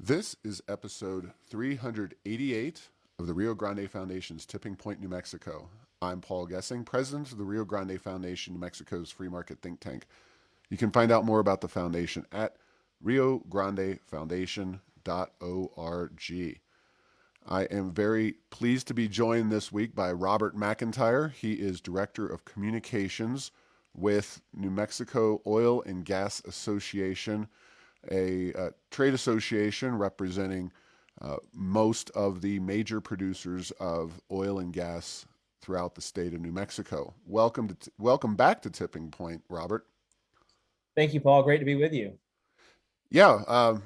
This is episode 388 of the Rio Grande Foundation's Tipping Point, New Mexico. I'm Paul Gessing, president of the Rio Grande Foundation, New Mexico's free market think tank. You can find out more about the foundation at riograndefoundation.org. I am very pleased to be joined this week by Robert McEntyre. He is Director of Communications with New Mexico Oil and Gas Association, a trade association representing most of the major producers of oil and gas throughout the state of New Mexico. Welcome back to Tipping Point, Robert. Thank you, Paul. Great to be with you. Yeah,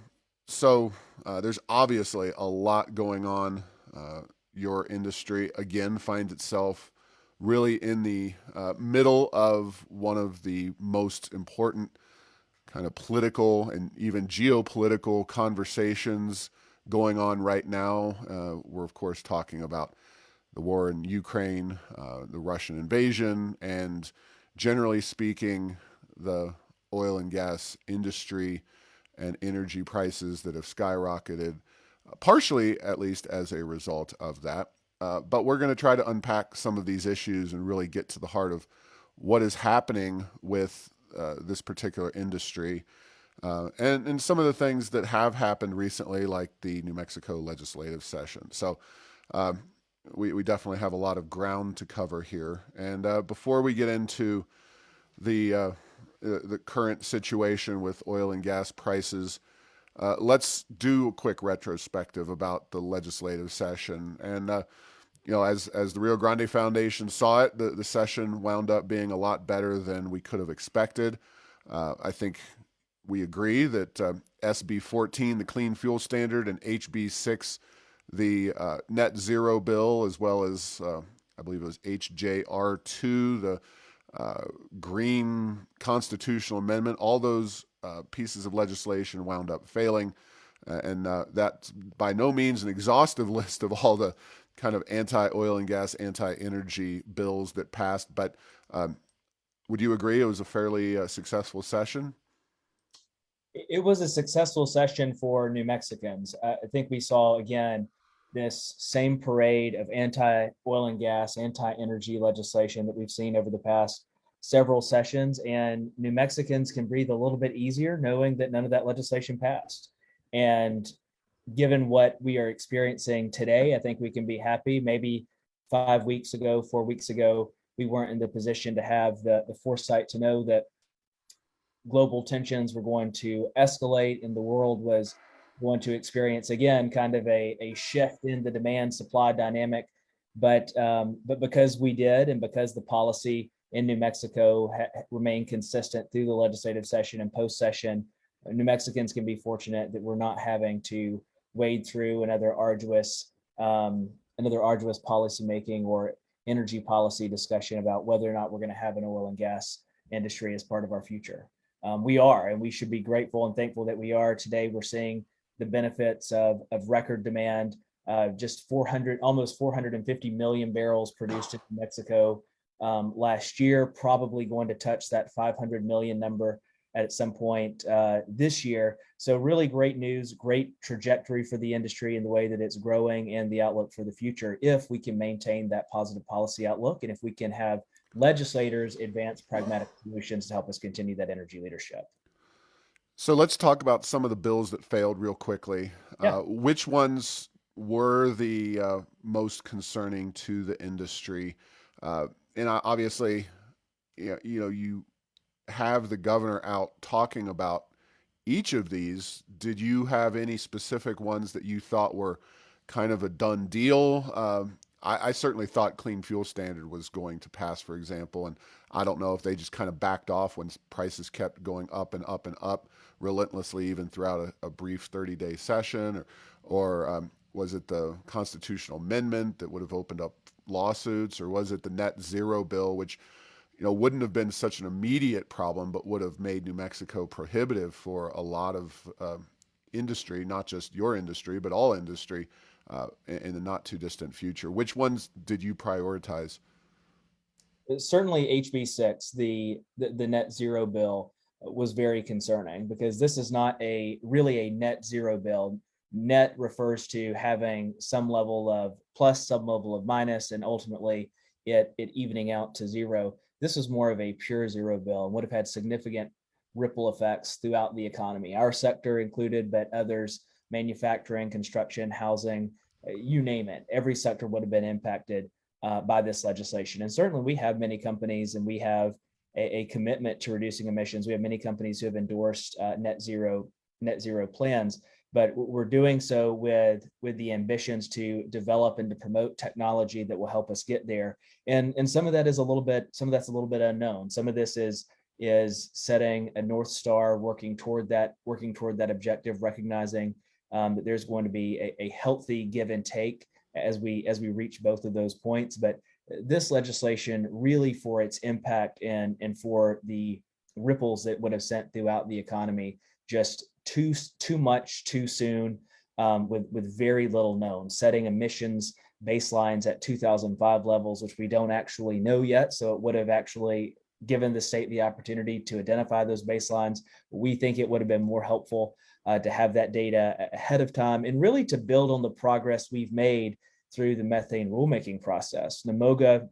there's obviously a lot going on. Your industry again finds itself really in the middle of one of the most important kind of political and even geopolitical conversations going on right now. We're, of course, talking about the war in Ukraine, the Russian invasion, and generally speaking, the oil and gas industry and energy prices that have skyrocketed, partially at least as a result of that. But we're going to try to unpack some of these issues and really get to the heart of what is happening with this particular industry, and some of the things that have happened recently, like the New Mexico legislative session. So we definitely have a lot of ground to cover here. And before we get into the current situation with oil and gas prices, let's do a quick retrospective about the legislative session. And as the Rio Grande Foundation saw it, the session wound up being a lot better than we could have expected. I think we agree that SB 14, the Clean Fuel Standard, and HB 6, the Net Zero Bill, as well as I believe it was HJR 2, the Green Constitutional Amendment, all those pieces of legislation wound up failing. And that's by no means an exhaustive list of all the kind of anti-oil and gas, anti-energy bills that passed. But would you agree it was a fairly successful session? It was a successful session for New Mexicans. I think we saw, again, this same parade of anti-oil and gas, anti-energy legislation that we've seen over the past several sessions. And New Mexicans can breathe a little bit easier knowing that none of that legislation passed. And given what we are experiencing today, I think we can be happy. Maybe 5 weeks ago, 4 weeks ago, we weren't in the position to have the foresight to know that global tensions were going to escalate and the world was going to experience, again, kind of a shift in the demand supply dynamic. But because we did, and because the policy in New Mexico remained consistent through the legislative session and post session, New Mexicans can be fortunate that we're not having to wade through another arduous policymaking or energy policy discussion about whether or not we're going to have an oil and gas industry as part of our future. We are, and we should be grateful and thankful that we are. Today, we're seeing the benefits of record demand, just almost 450 million barrels produced in Mexico last year, probably going to touch that 500 million number at some point this year. So really great news, great trajectory for the industry and the way that it's growing and the outlook for the future, if we can maintain that positive policy outlook and if we can have legislators advance pragmatic solutions to help us continue that energy leadership. So let's talk about some of the bills that failed real quickly. Yeah. Which ones were the most concerning to the industry? And obviously, you have the governor out talking about each of these. Did you have any specific ones that you thought were kind of a done deal? I certainly thought Clean Fuel Standard was going to pass, for example, and I don't know if they just kind of backed off when prices kept going up and up and up relentlessly, even throughout a brief 30-day session, or was it the constitutional amendment that would have opened up lawsuits, or was it the net zero bill, which wouldn't have been such an immediate problem, but would have made New Mexico prohibitive for a lot of industry, not just your industry, but all industry in the not too distant future. Which ones did you prioritize? Certainly HB6, the net zero bill, was very concerning because this is not really a net zero bill. net refers to having some level of plus, some level of minus, and ultimately it evening out to zero. This was more of a pure zero bill and would have had significant ripple effects throughout the economy, our sector included, but others, manufacturing, construction, housing, you name it. Every sector would have been impacted by this legislation. And certainly we have many companies and we have a commitment to reducing emissions. We have many companies who have endorsed net zero plans, but we're doing so with the ambitions to develop and to promote technology that will help us get there. And some of that is a little bit, some of that's a little bit unknown. Some of this is setting a North Star, working toward that objective, recognizing that there's going to be a healthy give and take as we reach both of those points. But this legislation really, for its impact and for the ripples that would have sent throughout the economy, just too much too soon, with very little known, setting emissions baselines at 2005 levels, which we don't actually know yet. So it would have actually given the state the opportunity to identify those baselines. We think it would have been more helpful to have that data ahead of time and really to build on the progress we've made through the methane rulemaking process. NMOGA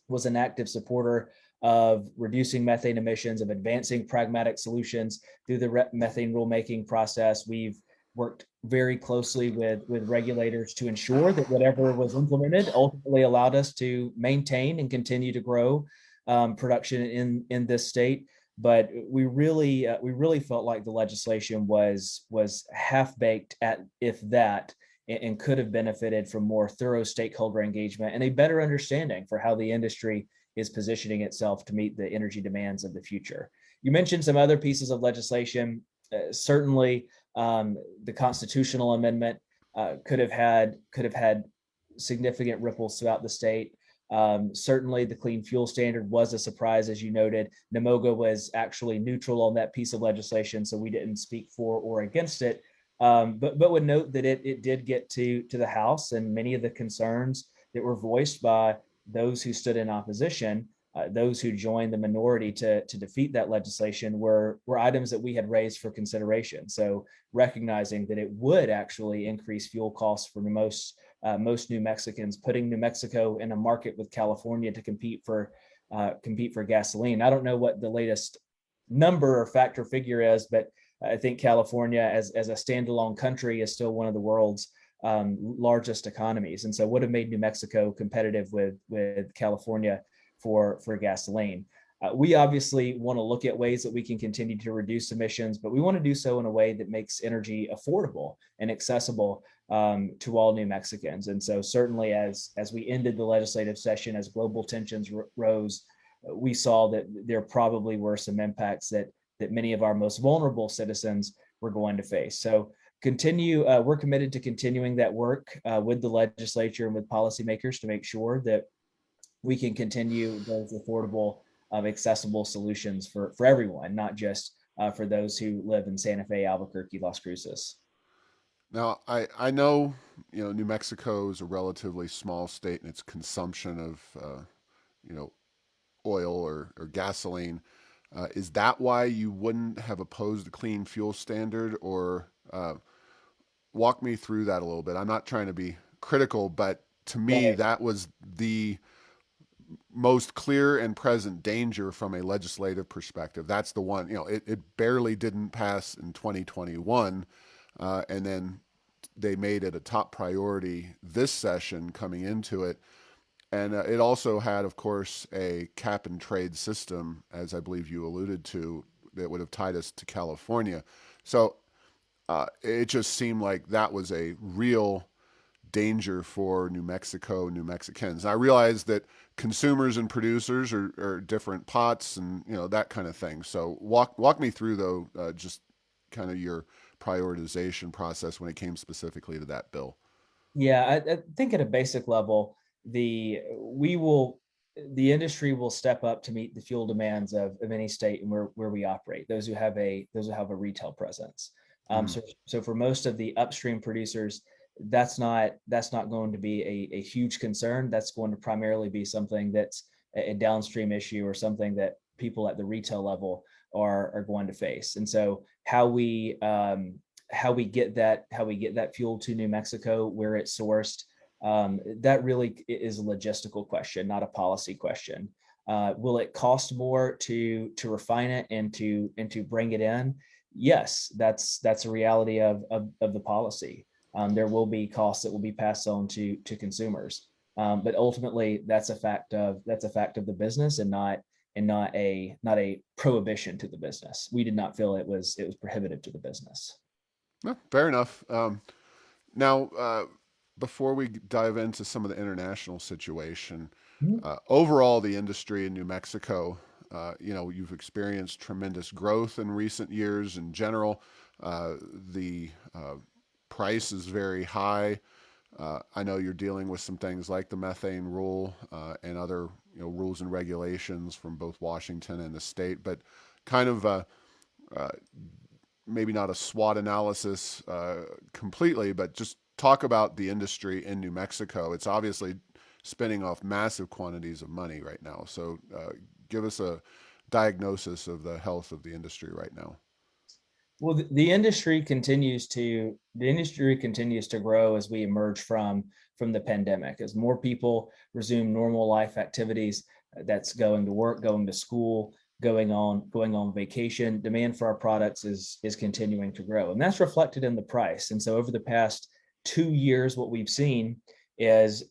was an active supporter of reducing methane emissions, of advancing pragmatic solutions through the methane rulemaking process. We've worked very closely with regulators to ensure that whatever was implemented ultimately allowed us to maintain and continue to grow production in this state. But we really felt like the legislation was half baked, at if that, and could have benefited from more thorough stakeholder engagement and a better understanding for how the industry is positioning itself to meet the energy demands of the future. You mentioned some other pieces of legislation. Certainly, the constitutional amendment could have had significant ripples throughout the state. Certainly, the clean fuel standard was a surprise, as you noted. NMOGA was actually neutral on that piece of legislation, so we didn't speak for or against it. But would note that it did get to the House, and many of the concerns that were voiced by those who stood in opposition, those who joined the minority to defeat that legislation, were items that we had raised for consideration. So recognizing that it would actually increase fuel costs for most New Mexicans, putting New Mexico in a market with California to compete for gasoline. I don't know what the latest number or factor figure is, but I think California, as a standalone country, is still one of the world's largest economies, and so would have made New Mexico competitive with California for gasoline. We obviously want to look at ways that we can continue to reduce emissions, but we want to do so in a way that makes energy affordable and accessible to all New Mexicans. And so certainly as we ended the legislative session, as global tensions rose, we saw that there probably were some impacts that many of our most vulnerable citizens were going to face. So we're committed to continuing that work with the legislature and with policymakers to make sure that we can continue those affordable, accessible solutions for everyone, not just for those who live in Santa Fe, Albuquerque, Las Cruces. Now, I know, New Mexico is a relatively small state in its consumption of, you know, oil or gasoline. Is that why you wouldn't have opposed the clean fuel standard, or walk me through that a little bit? I'm not trying to be critical, but to me, Right. that was the most clear and present danger from a legislative perspective. That's the one, it barely didn't pass in 2021. And then they made it a top priority this session coming into it. And it also had, of course, a cap and trade system, as I believe you alluded to, that would have tied us to California. So it just seemed like that was a real danger for New Mexico, New Mexicans. And I realize that consumers and producers are different pots, and that kind of thing. So walk me through, though, just kind of your prioritization process when it came specifically to that bill. Yeah, I think at a basic level, we will the industry will step up to meet the fuel demands of any state and where we operate. Those who have a retail presence. Mm. So for most of the upstream producers, that's not going to be a huge concern. That's going to primarily be something that's a downstream issue or something that people at the retail level are going to face. And so how we how we get that fuel to New Mexico, where it's sourced, that really is a logistical question, not a policy question. Will it cost more to refine it and to bring it in? Yes, that's a reality of the policy. There will be costs that will be passed on to consumers, but ultimately that's a fact of the business, and not a prohibition to the business. We did not feel it was prohibitive to the business. No, fair enough. Now, before we dive into some of the international situation, overall, the industry in New Mexico, you've experienced tremendous growth in recent years in general. The price is very high. I know you're dealing with some things like the methane rule and other rules and regulations from both Washington and the state, but kind of uh, maybe not a SWOT analysis completely, but just talk about the industry in New Mexico. It's obviously spinning off massive quantities of money right now. So give us a diagnosis of the health of the industry right now. Well, the industry continues to grow as we emerge from the pandemic, as more people resume normal life activities. That's going to work, going to school, going on vacation. Demand for our products is continuing to grow, and that's reflected in the price. And so over the past 2 years, what we've seen is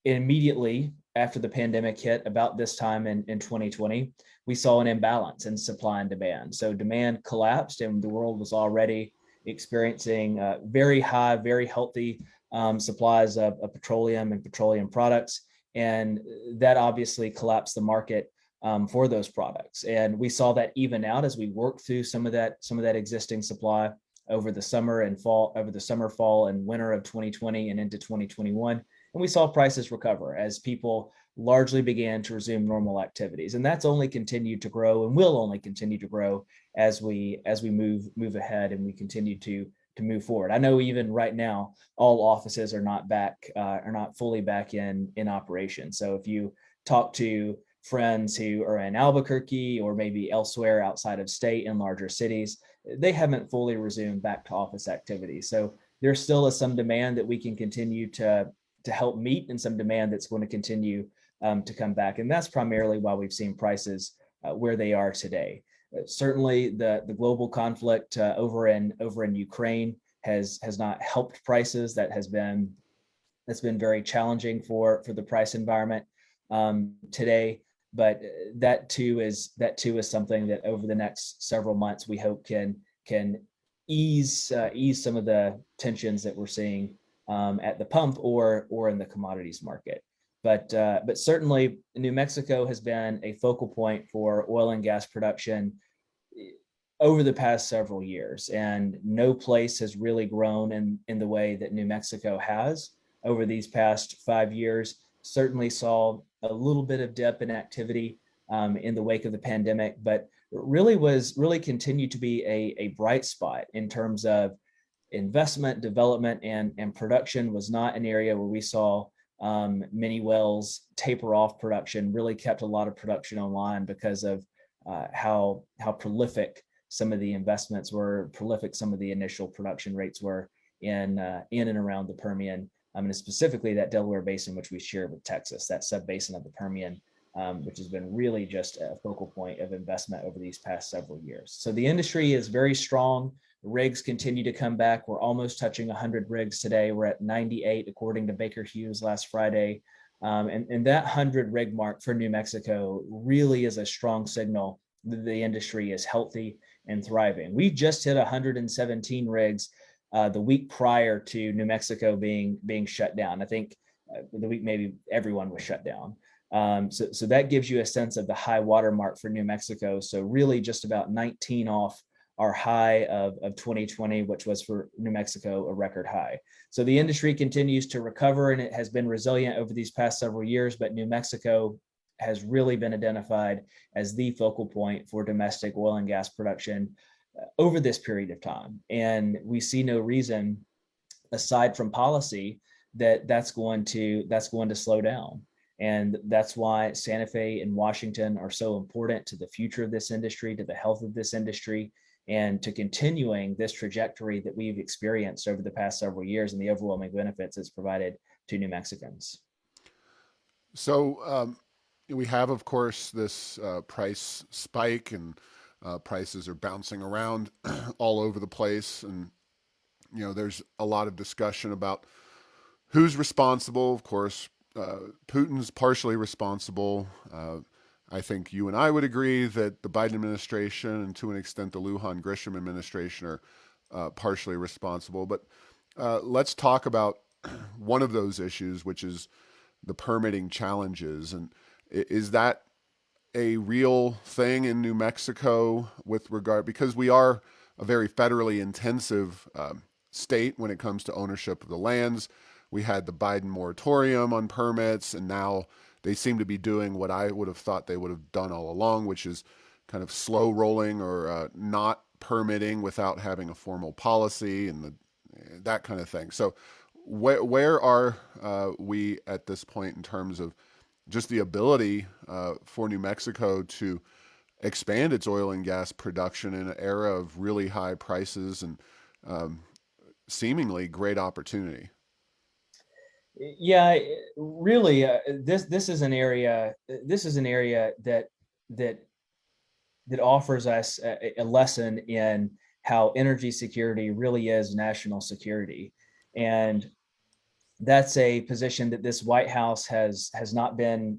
immediately after the pandemic hit, about this time in 2020, we saw an imbalance in supply and demand. So demand collapsed, and the world was already experiencing very high, very healthy supplies of petroleum and petroleum products. And that obviously collapsed the market for those products. And we saw that even out as we worked through some of that existing supply over the summer, fall, and winter of 2020 and into 2021. And we saw prices recover as people largely began to resume normal activities. And that's only continued to grow and will only continue to grow as we move ahead and we continue to move forward. I know even right now, all offices are not fully back in operation. So if you talk to friends who are in Albuquerque or maybe elsewhere outside of state in larger cities, they haven't fully resumed back to office activity. So there still is some demand that we can continue to help meet, and some demand that's going to continue to come back. And that's primarily why we've seen prices where they are today. Certainly, the global conflict over in Ukraine has not helped prices. That's been very challenging for the price environment today. But that too is something that over the next several months we hope can ease some of the tensions that we're seeing at the pump or in the commodities market. But certainly New Mexico has been a focal point for oil and gas production over the past several years, and no place has really grown in the way that New Mexico has over these past 5 years. Certainly saw a little bit of dip in activity in the wake of the pandemic, but really continued to be a bright spot in terms of investment, development, and production. Was not an area where we saw many wells taper off production. Really kept a lot of production online because of how prolific some of the investments were, prolific some of the initial production rates were in and around the Permian. And specifically that Delaware Basin, which we share with Texas, that sub-basin of the Permian, which has been really just a focal point of investment over these past several years. So the industry is very strong. Rigs continue to come back. We're almost touching 100 rigs today. We're at 98, according to Baker Hughes last Friday. And that 100 rig mark for New Mexico really is a strong signal that the industry is healthy and thriving. We just hit 117 rigs the week prior to New Mexico being shut down. I think the week maybe everyone was shut down. So that gives you a sense of the high water mark for New Mexico. So really just about 19 off our high of 2020, which was for New Mexico a record high. So the industry continues to recover, and it has been resilient over these past several years, but New Mexico has really been identified as the focal point for domestic oil and gas production over this period of time. And we see no reason, aside from policy, that's going to slow down. And that's why Santa Fe and Washington are so important to the future of this industry, to the health of this industry. and to continuing this trajectory that we've experienced over the past several years and the overwhelming benefits it's provided to New Mexicans. So we have, of course, this price spike, and prices are bouncing around all over the place. And, there's a lot of discussion about who's responsible. Of course, Putin's partially responsible. I think you and I would agree that the Biden administration and to an extent the Lujan Grisham administration are partially responsible. But let's talk about one of those issues, which is the permitting challenges. And is that a real thing in New Mexico with regard, because we are a very federally intensive state when it comes to ownership of the lands. We had the Biden moratorium on permits, and now they seem to be doing what I would have thought they would have done all along, which is kind of slow rolling or not permitting without having a formal policy and that kind of thing. So where are we at this point in terms of just the ability for New Mexico to expand its oil and gas production in an era of really high prices and seemingly great opportunity? Yeah, really, this is an area that that that offers us a lesson in how energy security really is national security, and that's a position that this White House has not been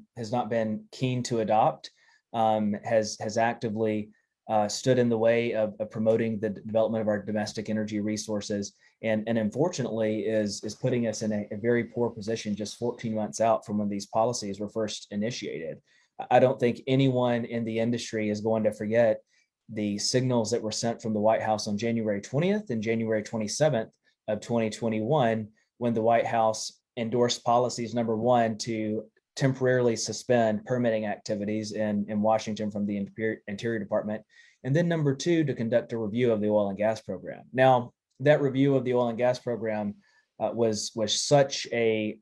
keen to adopt. Has actively stood in the way of promoting the development of our domestic energy resources, and unfortunately is putting us in a very poor position just 14 months out from when these policies were first initiated. I don't think anyone in the industry is going to forget the signals that were sent from the White House on January 20th and January 27th of 2021, when the White House endorsed policies, number one, to temporarily suspend permitting activities in Washington from the Interior Department, and then number two, to conduct a review of the oil and gas program. Now, that review of the oil and gas program was such a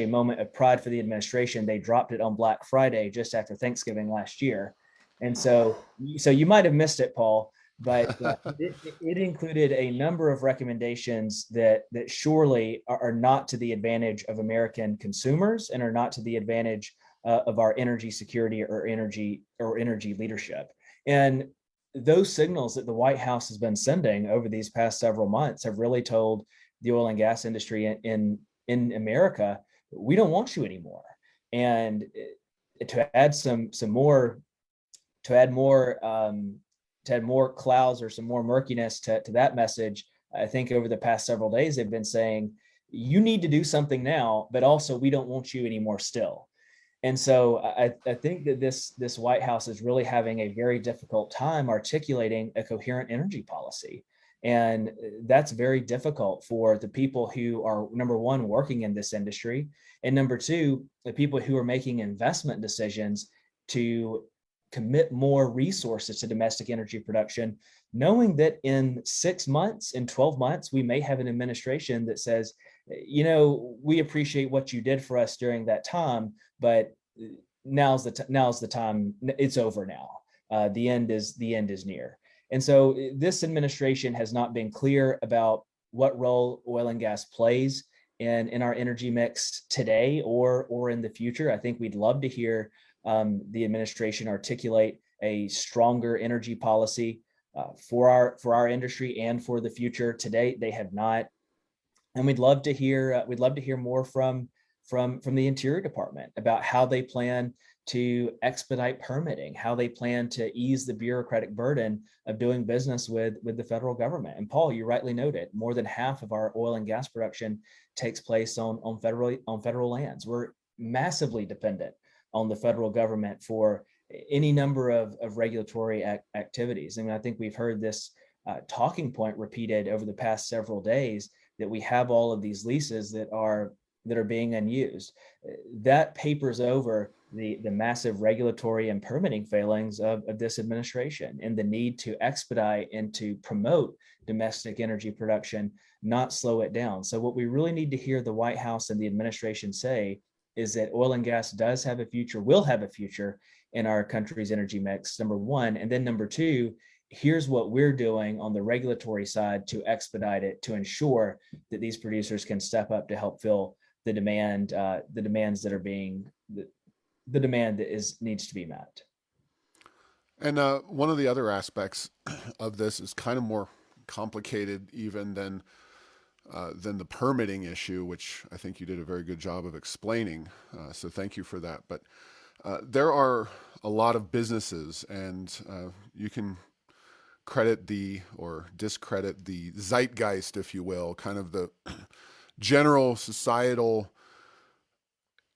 moment of pride for the administration. They dropped it on Black Friday just after Thanksgiving last year, and so you might have missed it, Paul. But it included a number of recommendations that surely are not to the advantage of American consumers and are not to the advantage of our energy security or energy leadership. And those signals that the White House has been sending over these past several months have really told the oil and gas industry in America, we don't want you anymore. And to add more clouds or some more murkiness to that message, I think over the past several days they've been saying, you need to do something now, but also we don't want you anymore still. And so I think that this White House is really having a very difficult time articulating a coherent energy policy. And that's very difficult for the people who are, number one, working in this industry, and number two, the people who are making investment decisions to commit more resources to domestic energy production, knowing that in 6 months, in 12 months, we may have an administration that says, we appreciate what you did for us during that time, but now's the time. It's over now. The end is near. And so this administration has not been clear about what role oil and gas plays in our energy mix today or in the future. I think we'd love to hear the administration articulate a stronger energy policy for our industry and for the future. Today, they have not, and we'd love to hear more from the Interior Department about how they plan to expedite permitting, how they plan to ease the bureaucratic burden of doing business with the federal government. And Paul, you rightly noted, more than half of our oil and gas production takes place on federal lands. We're massively dependent on the federal government for any number of regulatory activities. I mean, I think we've heard this talking point repeated over the past several days, that we have all of these leases that are being unused. That papers over the massive regulatory and permitting failings of this administration, and the need to expedite and to promote domestic energy production, not slow it down. So what we really need to hear the White House and the administration say is that oil and gas does have a future, will have a future in our country's energy mix, number one. And then number two, here's what we're doing on the regulatory side to expedite it, to ensure that these producers can step up to help fill the demands that are being the demand that is needs to be met. And one of the other aspects of this is kind of more complicated even than the permitting issue, which I think you did a very good job of explaining. So thank you for that. But there are a lot of businesses, and you can credit the or discredit the zeitgeist, if you will, kind of the general societal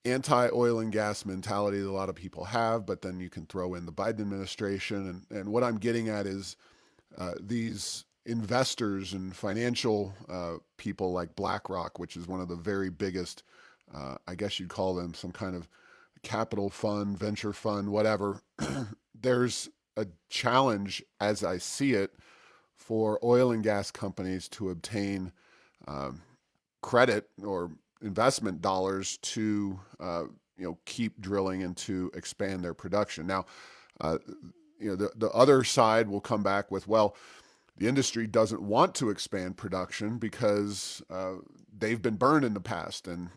anti-oil and gas mentality that a lot of people have, but then you can throw in the Biden administration. And what I'm getting at is these investors and financial people like BlackRock, which is one of the very biggest, I guess you'd call them some kind of capital fund, venture fund, whatever. There's a challenge, as I see it, for oil and gas companies to obtain um, credit or investment dollars to keep drilling and to expand their production. Now, uh, the other side will come back with, well, the industry doesn't want to expand production because they've been burned in the past, and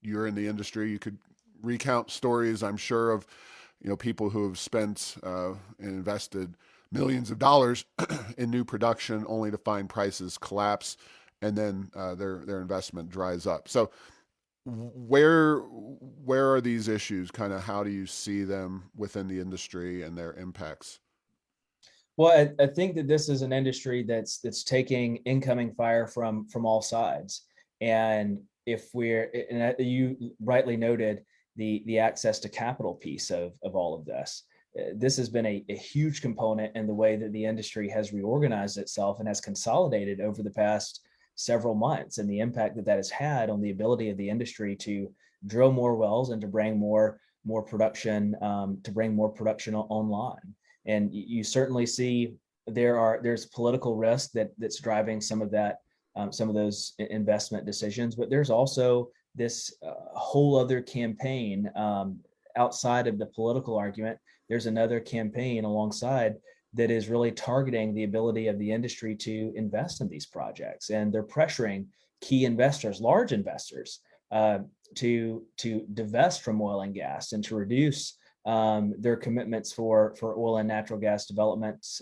you're in the industry. You could recount stories, I'm sure, of people who have spent and invested millions of dollars in new production only to find prices collapse, and then their investment dries up. So where are these issues? Kind of how do you see them within the industry and their impacts? Well, I think that this is an industry that's taking incoming fire from all sides, and if we're and you rightly noted the access to capital piece of all of this. This has been a huge component in the way that the industry has reorganized itself and has consolidated over the past several months, and the impact that that has had on the ability of the industry to drill more wells and to bring more production to bring more production online. And you certainly see there's political risk that's driving some of that, some of those investment decisions, but there's also this whole other campaign outside of the political argument. There's another campaign alongside that is really targeting the ability of the industry to invest in these projects, and they're pressuring key investors, large investors, uh, to divest from oil and gas and to reduce their commitments for oil and natural gas developments,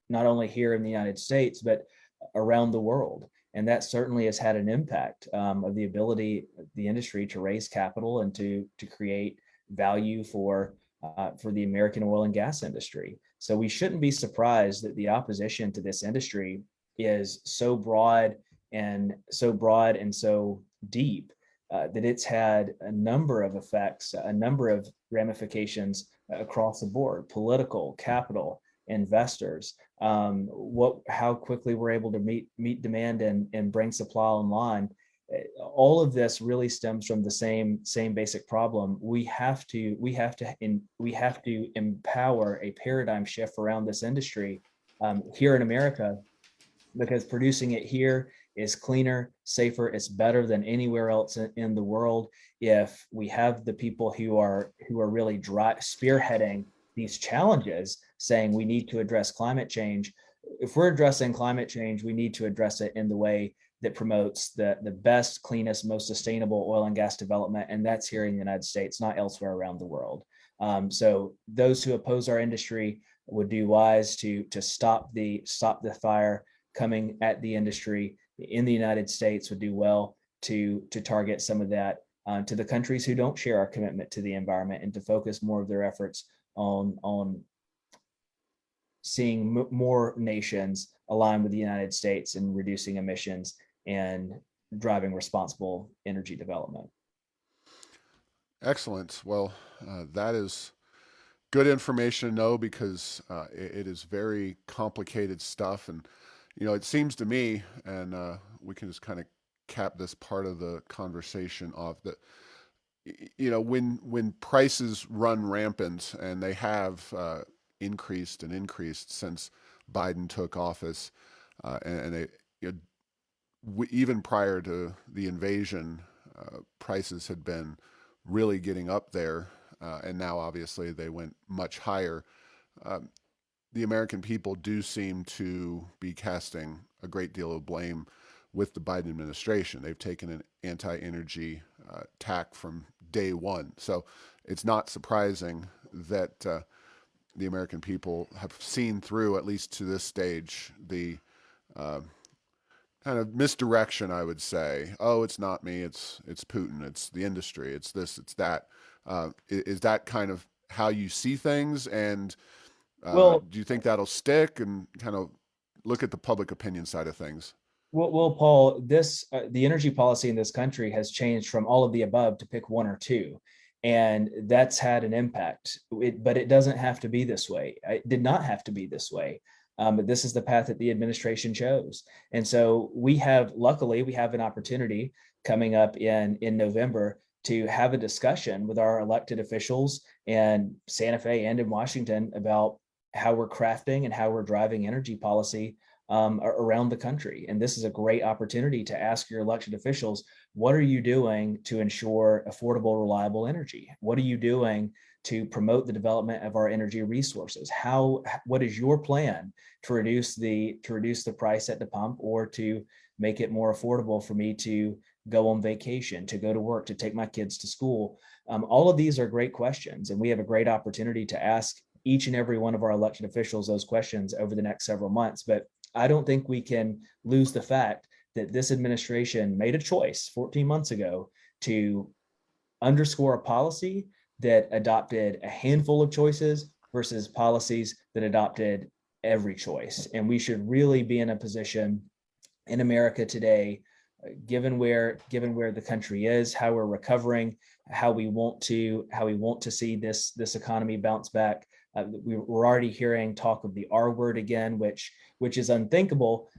not only here in the United States but around the world. And that certainly has had an impact of the ability of the industry to raise capital and to create value for the American oil and gas industry. So we shouldn't be surprised that the opposition to this industry is so broad and so deep that it's had a number of effects, a number of ramifications across the board: political, capital, investors. How quickly we're able to meet demand and bring supply online. All of this really stems from the same basic problem. We have to empower a paradigm shift around this industry here in America, because producing it here is cleaner, safer, it's better than anywhere else in the world. If we have the people who are really spearheading these challenges, saying we need to address climate change, if we're addressing climate change, we need to address it in the way that promotes the best, cleanest, most sustainable oil and gas development, and that's here in the United States, not elsewhere around the world. So those who oppose our industry would do wise to stop the fire coming at the industry in the United States, would do well to target some of that to the countries who don't share our commitment to the environment, and to focus more of their efforts on seeing more nations align with the United States and reducing emissions and driving responsible energy development. Excellent. Well, that is good information to know because it is very complicated stuff. And, it seems to me, and we can just kind of cap this part of the conversation off, that, when prices run rampant, and they have increased and increased since Biden took office, and they, even prior to the invasion, prices had been really getting up there, and now obviously they went much higher. Um, the American people do seem to be casting a great deal of blame with the Biden administration. They've taken an anti-energy tack from day one. So it's not surprising that the American people have seen through, at least to this stage, the uh, kind of misdirection, I would say. Oh, it's not me. It's Putin. It's the industry. It's this. It's that. Is that kind of how you see things? And Well, do you think that'll stick? And kind of look at the public opinion side of things. Paul, this the energy policy in this country has changed from all of the above to pick one or two, and that's had an impact. But it doesn't have to be this way. It did not have to be this way. But this is the path that the administration chose, and so luckily, we have an opportunity coming up in November to have a discussion with our elected officials in Santa Fe and in Washington about how we're crafting and how we're driving energy policy around the country. And this is a great opportunity to ask your elected officials, what are you doing to ensure affordable, reliable energy? What are you doing to promote the development of our energy resources? What is your plan to reduce the price at the pump, or to make it more affordable for me to go on vacation, to go to work, to take my kids to school? All of these are great questions, and we have a great opportunity to ask each and every one of our elected officials those questions over the next several months. But I don't think we can lose the fact that this administration made a choice 14 months ago to underscore a policy that adopted a handful of choices versus policies that adopted every choice. And we should really be in a position in America today, given where the country is, how we're recovering, how we want to see this economy bounce back. We're already hearing talk of the R word again, which is unthinkable,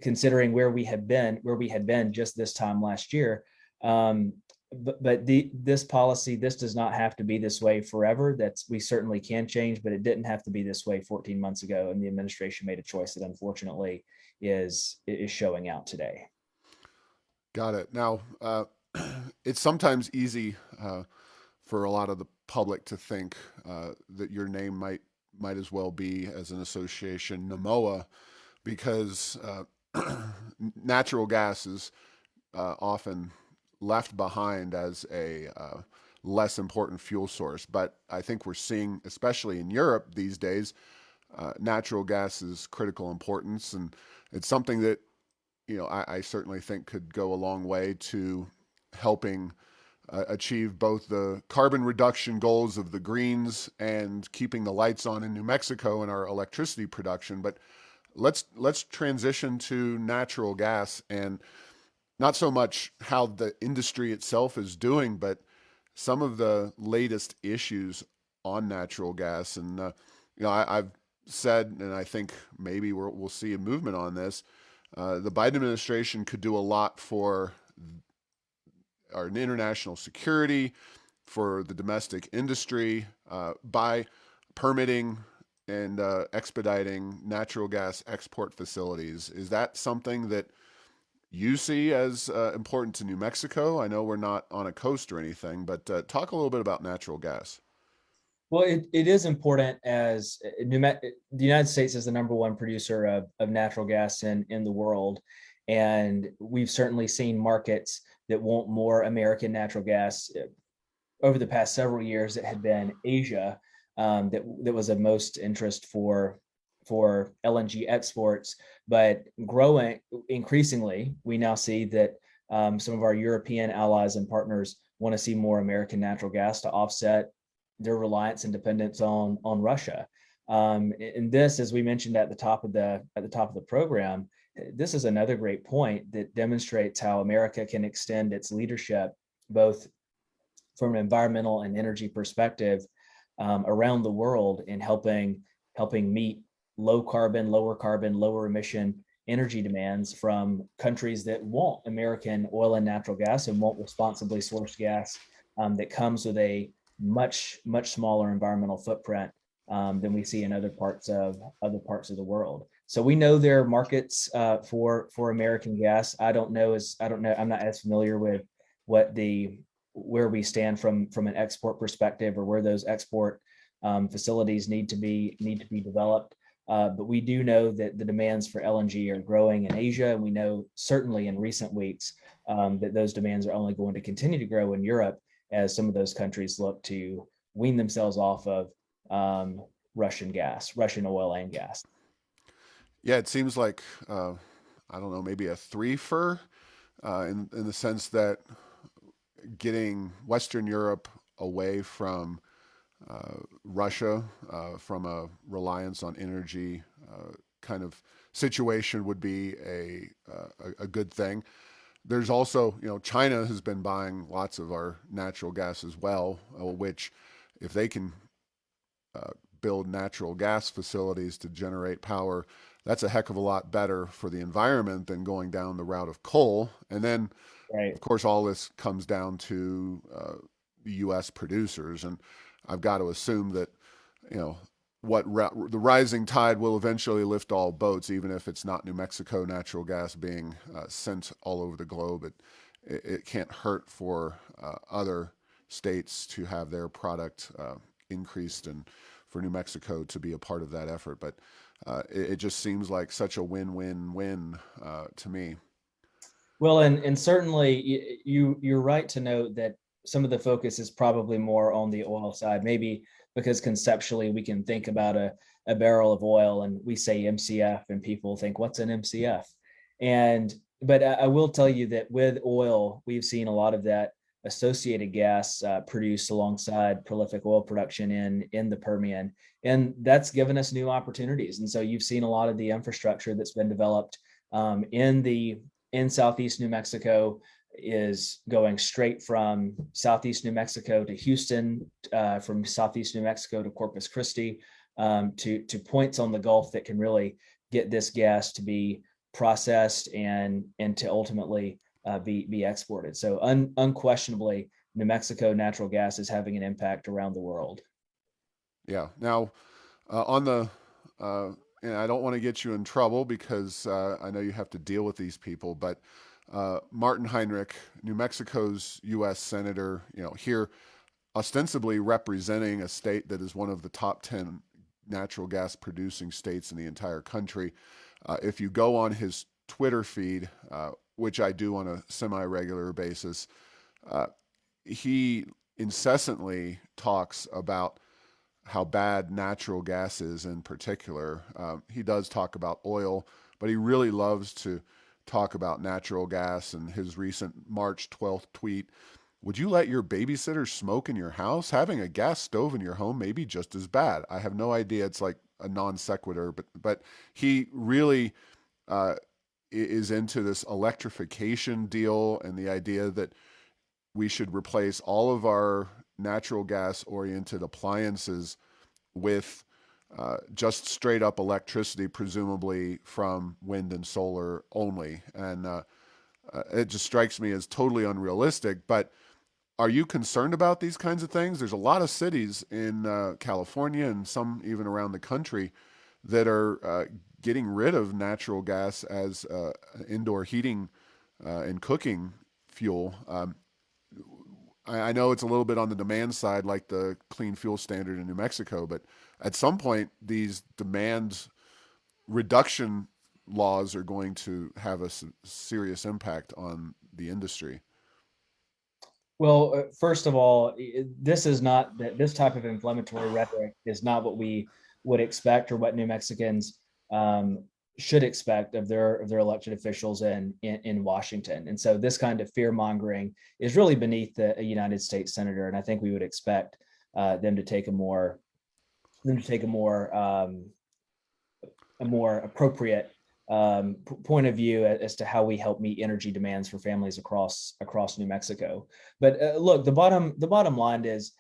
considering where we had been just this time last year. This policy, this does not have to be this way forever. We certainly can change, but it didn't have to be this way 14 months ago, and the administration made a choice that unfortunately is showing out today. Got it. Now, it's sometimes easy for a lot of the public to think that your name might as well be as an association NMOA, because natural gas is often left behind as a less important fuel source. But I think we're seeing, especially in Europe these days, natural gas is critical importance, and it's something that I certainly think could go a long way to helping achieve both the carbon reduction goals of the Greens and keeping the lights on in New Mexico in our electricity production. But let's transition to natural gas, and not so much how the industry itself is doing, but some of the latest issues on natural gas. And I've said, and I think maybe we'll see a movement on this. The Biden administration could do a lot for our international security, for the domestic industry, by permitting and expediting natural gas export facilities. Is that something that you see as important to New Mexico? I know we're not on a coast or anything, but talk a little bit about natural gas. Well, it is important, as the United States is the number one producer of natural gas in the world. And we've certainly seen markets that want more American natural gas. Over the past several years, it had been Asia, that was of most interest for LNG exports. But growing increasingly, we now see that some of our European allies and partners want to see more American natural gas to offset their reliance and dependence on Russia. And this, as we mentioned at the top of the program, this is another great point that demonstrates how America can extend its leadership, both from an environmental and energy perspective, around the world, in helping meet lower carbon, lower emission energy demands from countries that want American oil and natural gas and want responsibly sourced gas that comes with a much smaller environmental footprint than we see in other parts of the world. So we know there are markets for American gas. I don't know. I'm not as familiar with where we stand from an export perspective, or where those export Facilities need to be developed. But we do know that the demands for LNG are growing in Asia, and we know certainly in recent weeks that those demands are only going to continue to grow in Europe as some of those countries look to wean themselves off of Russian oil and gas. Yeah, it seems like I don't know, maybe a three-fer in the sense that getting Western Europe away from Russia, from a reliance on energy kind of situation would be a good thing. There's also, China has been buying lots of our natural gas as well, which if they can build natural gas facilities to generate power, that's a heck of a lot better for the environment than going down the route of coal. And then, Right. of course, all this comes down to the U.S. producers. And I've got to assume that, you know, the rising tide will eventually lift all boats, even if it's not New Mexico natural gas being sent all over the globe. It can't hurt for other states to have their product increased and for New Mexico to be a part of that effort. But it just seems like such a win-win-win to me. Well, and certainly you're right to note that some of the focus is probably more on the oil side, maybe because conceptually we can think about a barrel of oil and we say MCF and people think, what's an MCF? And but I will tell you that with oil, we've seen a lot of that associated gas produced alongside prolific oil production in the Permian, and that's given us new opportunities. And so you've seen a lot of the infrastructure that's been developed in southeast New Mexico is going straight from southeast New Mexico to Houston, from southeast New Mexico to Corpus Christi, to points on the Gulf that can really get this gas to be processed and to ultimately be exported. So unquestionably, New Mexico natural gas is having an impact around the world. Yeah. Now, on the, and I don't want to get you in trouble because I know you have to deal with these people, but Martin Heinrich, New Mexico's U.S. Senator, here ostensibly representing a state that is one of the top 10 natural gas producing states in the entire country. If you go on his Twitter feed, which I do on a semi-regular basis, he incessantly talks about how bad natural gas is in particular. He does talk about oil, but he really loves to talk about natural gas. And his recent March 12th tweet, would you let your babysitter smoke in your house? Having a gas stove in your home may be just as bad. I have no idea. It's like a non sequitur, but he really is into this electrification deal and the idea that we should replace all of our natural gas oriented appliances with just straight up electricity, presumably from wind and solar only. And it just strikes me as totally unrealistic. But are you concerned about these kinds of things? There's a lot of cities in California and some even around the country that are getting rid of natural gas as indoor heating and cooking fuel. I know it's a little bit on the demand side, like the clean fuel standard in New Mexico, but at some point, these demand reduction laws are going to have a serious impact on the industry. Well, first of all, this is not this type of inflammatory rhetoric is not what we would expect or what New Mexicans um, should expect of their elected officials in Washington. And so this kind of fear mongering is really beneath a United States senator, and I think we would expect them to take a more appropriate point of view as to how we help meet energy demands for families across New Mexico. But look, the bottom line is,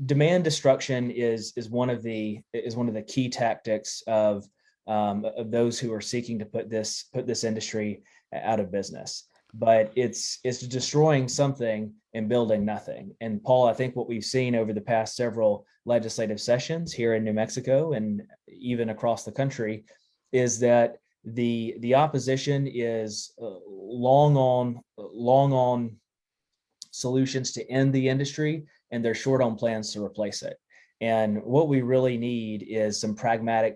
demand destruction is one of the key tactics of those who are seeking to put this industry out of business. But it's destroying something and building nothing. And Paul, I think what we've seen over the past several legislative sessions here in New Mexico and even across the country is that the opposition is long on solutions to end the industry, and they're short on plans to replace it. And what we really need is some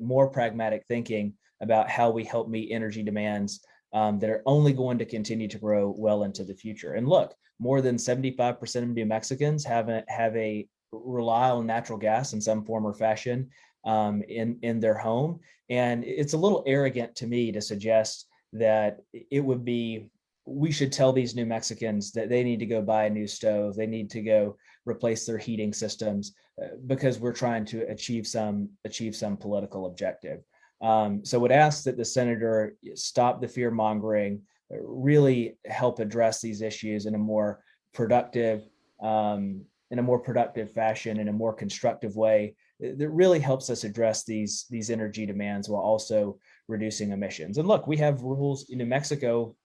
more pragmatic thinking about how we help meet energy demands that are only going to continue to grow well into the future. And look, more than 75% of New Mexicans have a rely on natural gas in some form or fashion in their home. And it's a little arrogant to me to suggest that it would be we should tell these New Mexicans that they need to go buy a new stove, they need to go replace their heating systems because we're trying to achieve some political objective. So would ask that the senator stop the fear mongering, really help address these issues in a more productive fashion, in a more constructive way that really helps us address these energy demands while also reducing emissions. And look, we have rules in New Mexico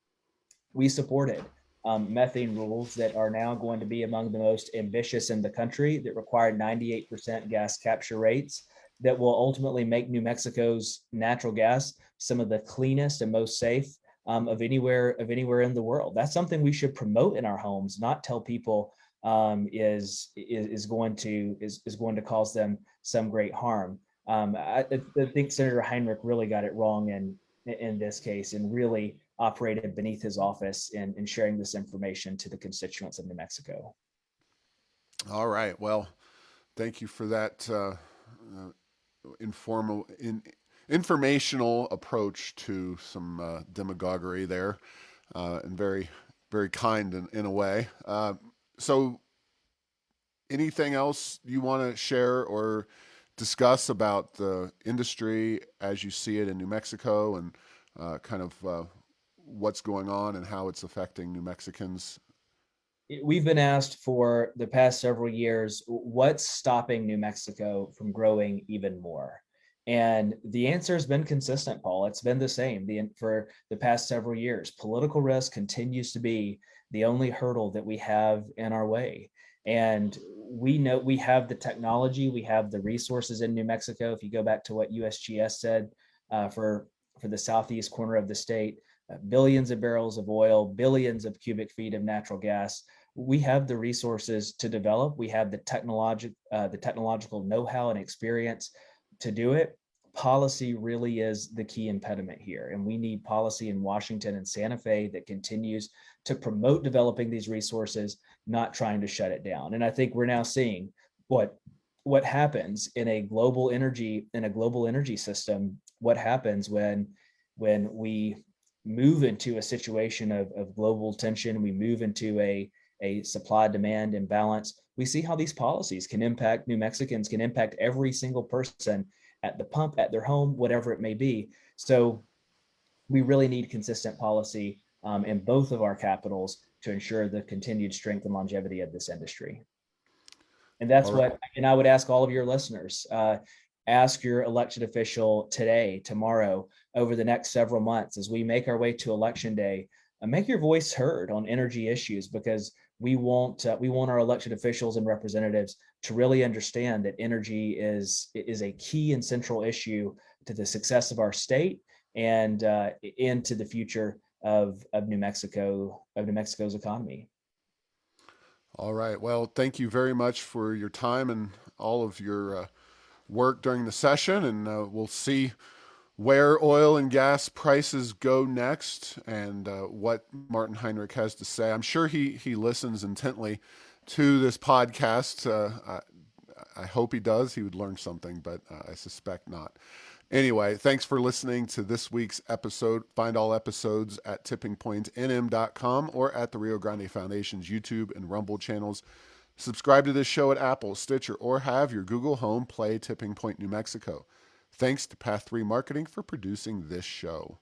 we supported methane rules that are now going to be among the most ambitious in the country that require 98% gas capture rates that will ultimately make New Mexico's natural gas some of the cleanest and most safe of anywhere in the world. That's something we should promote in our homes, not tell people is going to cause them some great harm. I think Senator Heinrich really got it wrong in this case and really operated beneath his office in sharing this information to the constituents of New Mexico. All right. Well, thank you for that informal, informational approach to some demagoguery there, and very, very kind in a way. So, anything else you want to share or discuss about the industry as you see it in New Mexico and kind of what's going on and how it's affecting New Mexicans? We've been asked for the past several years what's stopping New Mexico from growing even more. And the answer has been consistent, Paul. It's been the same for the past several years. Political risk continues to be the only hurdle that we have in our way. And we know we have the technology, we have the resources in New Mexico. If you go back to what USGS said for the southeast corner of the state, billions of barrels of oil, billions of cubic feet of natural gas. We have the resources to develop. We have the technological know-how and experience to do it. Policy really is the key impediment here, and we need policy in Washington and Santa Fe that continues to promote developing these resources, not trying to shut it down. And I think we're now seeing what what happens in a global energy system. What happens when we move into a situation of global tension, we move into a supply demand imbalance, we see how these policies can impact New Mexicans, can impact every single person at the pump, at their home, whatever it may be. So we really need consistent policy in both of our capitals to ensure the continued strength and longevity of this industry. And All that's right. what, and I would ask all of your listeners, ask your elected official today, tomorrow, over the next several months, as we make our way to election day, make your voice heard on energy issues, because we want our elected officials and representatives to really understand that energy is a key and central issue to the success of our state and to the future of New Mexico's economy. All right. Well, thank you very much for your time and all of your work during the session. And we'll see where oil and gas prices go next and what Martin Heinrich has to say. I'm sure he listens intently to this podcast. I hope he does. He would learn something, but I suspect not. Anyway, thanks for listening to this week's episode. Find all episodes at tippingpointnm.com or at the Rio Grande Foundation's YouTube and Rumble channels. Subscribe to this show at Apple, Stitcher, or have your Google Home play Tipping Point New Mexico. Thanks to Path 3 Marketing for producing this show.